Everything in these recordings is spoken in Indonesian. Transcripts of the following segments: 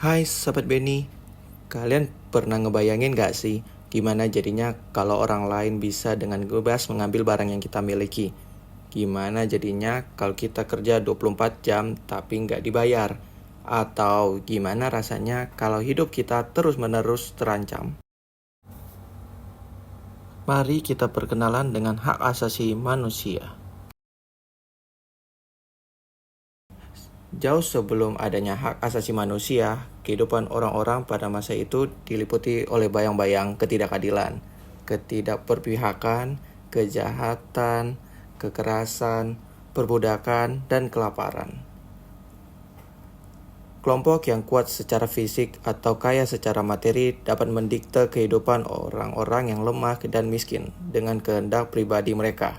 Hai Sobat Benny, kalian pernah ngebayangin gak sih gimana jadinya kalau orang lain bisa dengan bebas mengambil barang yang kita miliki? Gimana jadinya kalau kita kerja 24 jam tapi nggak dibayar? Atau gimana rasanya kalau hidup kita terus-menerus terancam? Mari kita perkenalan dengan hak asasi manusia. Jauh sebelum adanya hak asasi manusia, kehidupan orang-orang pada masa itu diliputi oleh bayang-bayang ketidakadilan, ketidakberpihakan, kejahatan, kekerasan, perbudakan, dan kelaparan. Kelompok yang kuat secara fisik atau kaya secara materi dapat mendikte kehidupan orang-orang yang lemah dan miskin dengan kehendak pribadi mereka,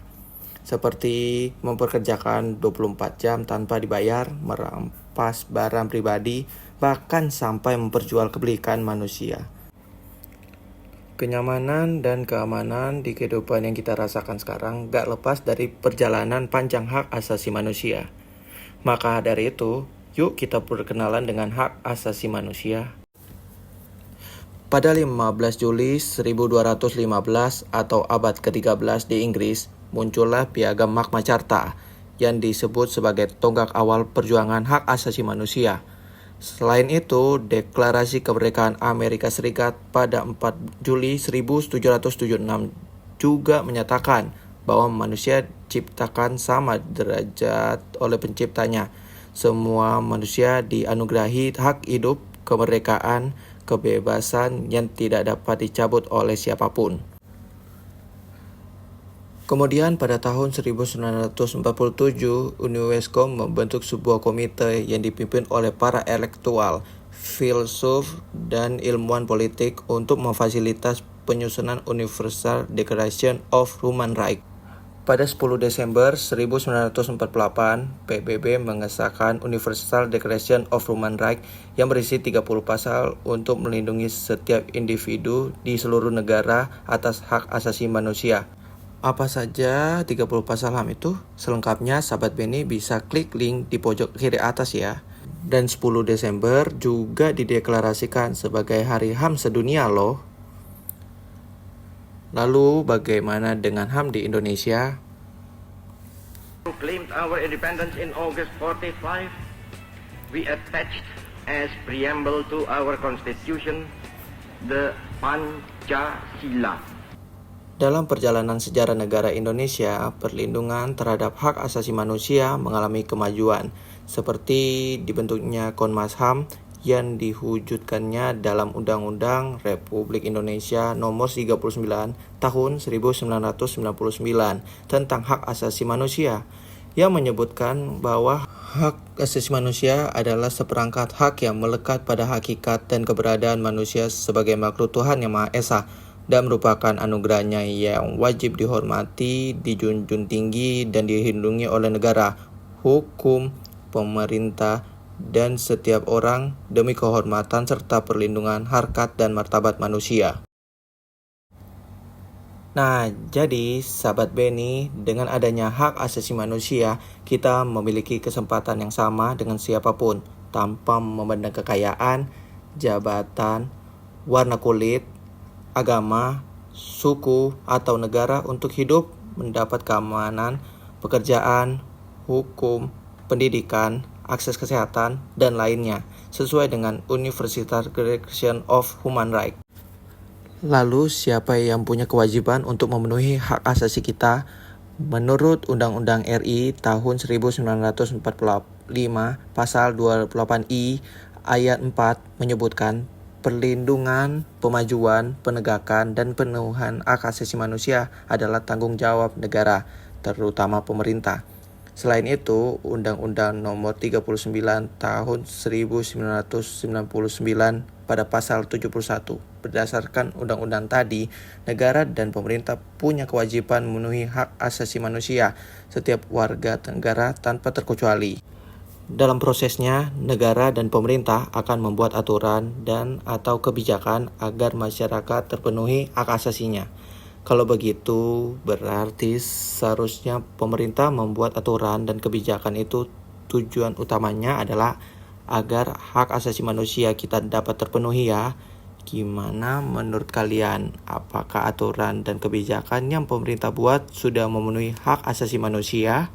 seperti memperkerjakan 24 jam tanpa dibayar, merampas barang pribadi, bahkan sampai memperjualbelikan manusia. Kenyamanan dan keamanan di kehidupan yang kita rasakan sekarang gak lepas dari perjalanan panjang hak asasi manusia. Maka dari itu, yuk kita berkenalan dengan hak asasi manusia. Pada 15 Juli 1215 atau abad ke-13 di Inggris, muncullah Piagam Magna Carta yang disebut sebagai tonggak awal perjuangan hak asasi manusia. Selain itu, Deklarasi Kemerdekaan Amerika Serikat pada 4 Juli 1776 juga menyatakan bahwa manusia diciptakan sama derajat oleh penciptanya. Semua manusia dianugerahi hak hidup, kemerdekaan, kebebasan yang tidak dapat dicabut oleh siapapun. Kemudian pada tahun 1947, UNESCO membentuk sebuah komite yang dipimpin oleh para intelektual, filsuf, dan ilmuwan politik untuk memfasilitas penyusunan Universal Declaration of Human Rights. Pada 10 Desember 1948, PBB mengesahkan Universal Declaration of Human Rights yang berisi 30 pasal untuk melindungi setiap individu di seluruh negara atas hak asasi manusia. Apa saja 30 pasal HAM itu? Selengkapnya Sahabat Benny bisa klik link di pojok kiri atas ya. Dan 10 Desember juga dideklarasikan sebagai Hari HAM sedunia loh. Lalu bagaimana dengan HAM di Indonesia? Claimed our independence in August 45, we attached as preamble to our constitution the Pancasila. Dalam perjalanan sejarah negara Indonesia, perlindungan terhadap hak asasi manusia mengalami kemajuan, seperti dibentuknya Komnas HAM yang diwujudkannya dalam Undang-Undang Republik Indonesia Nomor 39 Tahun 1999 tentang hak asasi manusia, yang menyebutkan bahwa hak asasi manusia adalah seperangkat hak yang melekat pada hakikat dan keberadaan manusia sebagai makhluk Tuhan yang Maha Esa, dan merupakan anugerahnya yang wajib dihormati, dijunjung tinggi, dan dilindungi oleh negara, hukum, pemerintah, dan setiap orang demi kehormatan serta perlindungan harkat dan martabat manusia. Nah, jadi Sahabat Benny, dengan adanya hak asasi manusia, kita memiliki kesempatan yang sama dengan siapapun, tanpa memandang kekayaan, jabatan, warna kulit, agama, suku, atau negara untuk hidup, mendapat keamanan, pekerjaan, hukum, pendidikan, akses kesehatan, dan lainnya, sesuai dengan Universal Declaration of Human Rights. Lalu, siapa yang punya kewajiban untuk memenuhi hak asasi kita? Menurut Undang-Undang RI tahun 1945, Pasal 28I ayat 4 menyebutkan perlindungan, pemajuan, penegakan, dan pemenuhan hak asasi manusia adalah tanggung jawab negara, terutama pemerintah. Selain itu, Undang-Undang Nomor 39 Tahun 1999 pada Pasal 71, berdasarkan undang-undang tadi, negara dan pemerintah punya kewajiban memenuhi hak asasi manusia setiap warga negara tanpa terkecuali. Dalam prosesnya, negara dan pemerintah akan membuat aturan dan atau kebijakan agar masyarakat terpenuhi hak asasinya. Kalau begitu, berarti seharusnya pemerintah membuat aturan dan kebijakan itu tujuan utamanya adalah agar hak asasi manusia kita dapat terpenuhi ya. Gimana menurut kalian? Apakah aturan dan kebijakan yang pemerintah buat sudah memenuhi hak asasi manusia?